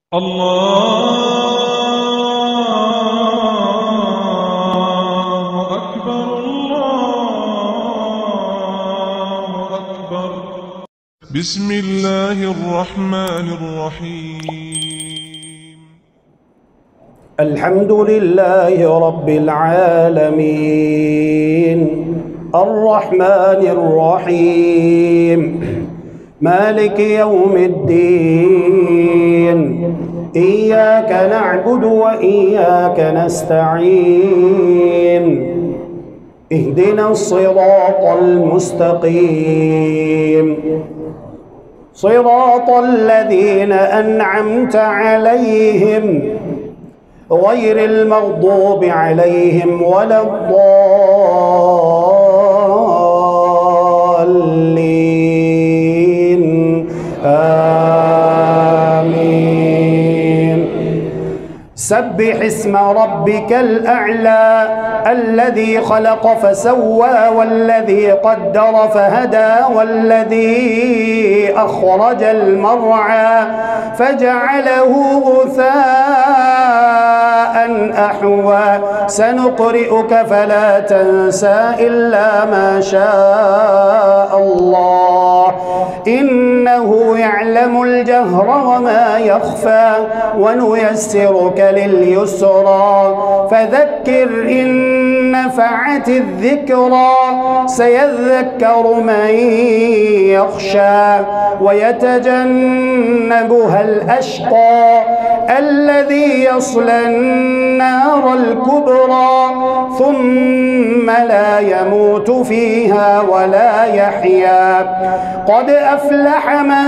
الله أكبر الله أكبر. بسم الله الرحمن الرحيم. الحمد لله رب العالمين الرحمن الرحيم مالك يوم الدين إياك نعبد وإياك نستعين اهدنا الصراط المستقيم صراط الذين أنعمت عليهم غير المغضوب عليهم ولا الضالين آمين. سبح اسم ربك الأعلى الذي خلق فسوى والذي قدر فهدى والذي أخرج المرعى فجعله غثاء أحوى سنقرئك فلا تنسى إلا ما شاء الله إنه يعلم الجهر وما يخفى ونيسرك لليسرى فذكر إن نفعت الذكرى سيذكر من يخشى ويتجنبها الأشقى الذي يصلى النار الكبرى ثم لا يموت فيها ولا يحيا قد أفلح من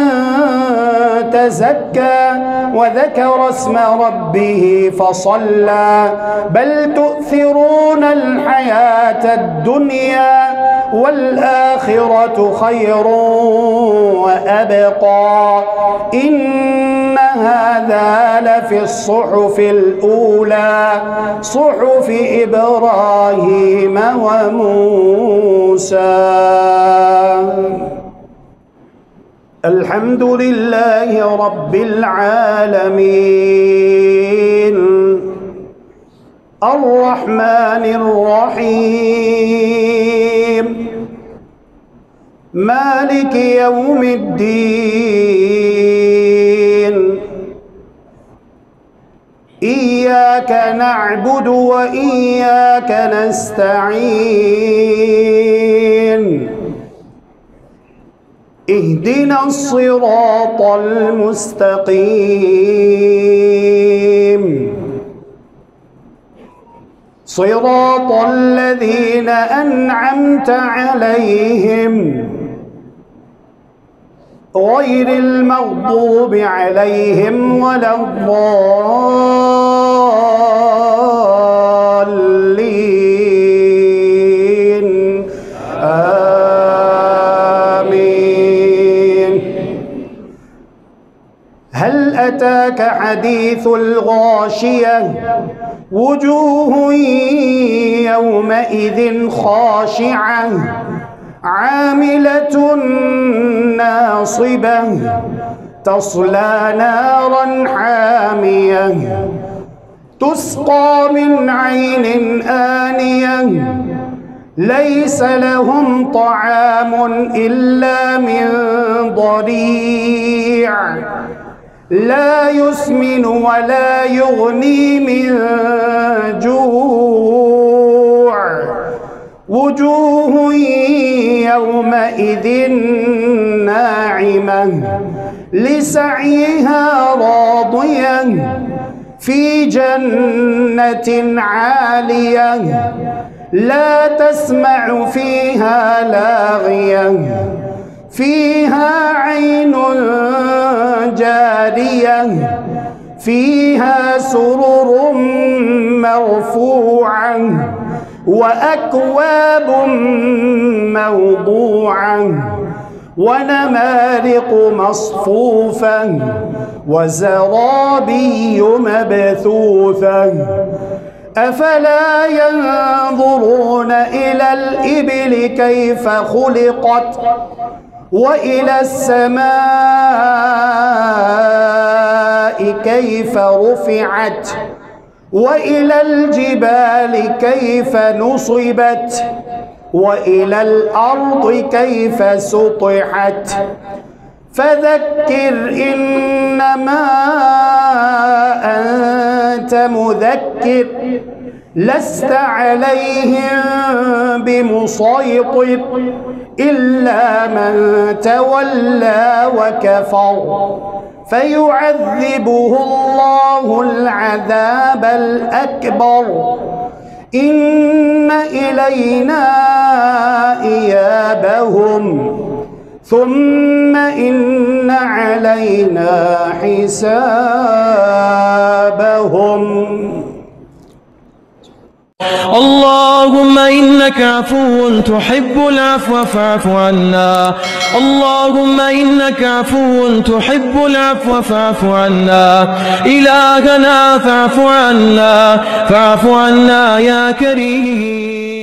تزكى وذكر اسم ربه فصلى بل تؤثرون الحياة الدنيا والآخرة خير وأبقى إن هذا لفي الصحف الأولى صحف إبراهيم وموسى. الحمد لله رب العالمين الرحمن الرحيم مالك يوم الدين إياك نعبد وإياك نستعين اهدنا الصراط المستقيم صراط الذين أنعمت عليهم غير المغضوب عليهم ولا الضالين آمين. هل أتاك حديث الغاشية وجوه يومئذ خاشعة عاملة ناصبة تصلى نارا حامية تسقى من عين آنية ليس لهم طعام إلا من ضريع لا يسمن ولا يغني من جوع وجوه يومئذ ناعمة لسعيها راضية في جنة عالية لا تسمع فيها لاغية فيها عين جارية فيها سرر مرفوعة وأكواب موضوعة ونمارق مصفوفة وزرابي مبثوثة أفلا ينظرون إلى الإبل كيف خلقت وإلى السماء كيف رفعت وإلى الجبال كيف نصبت وإلى الأرض كيف سطحت فذكر إنما أنت مذكر لست عليهم بمسيطر إلا من تولى وكفر فيعذبه الله العذاب الأكبر إن إلينا إيابهم ثم إن علينا حسابهم. اللهم إنك عفو تحب العفو فاعف عنا. اللهم إنك عفو تحب العفو فاعف عنا. إلهنا فاعف عنا، فاعف عنا يا كريم.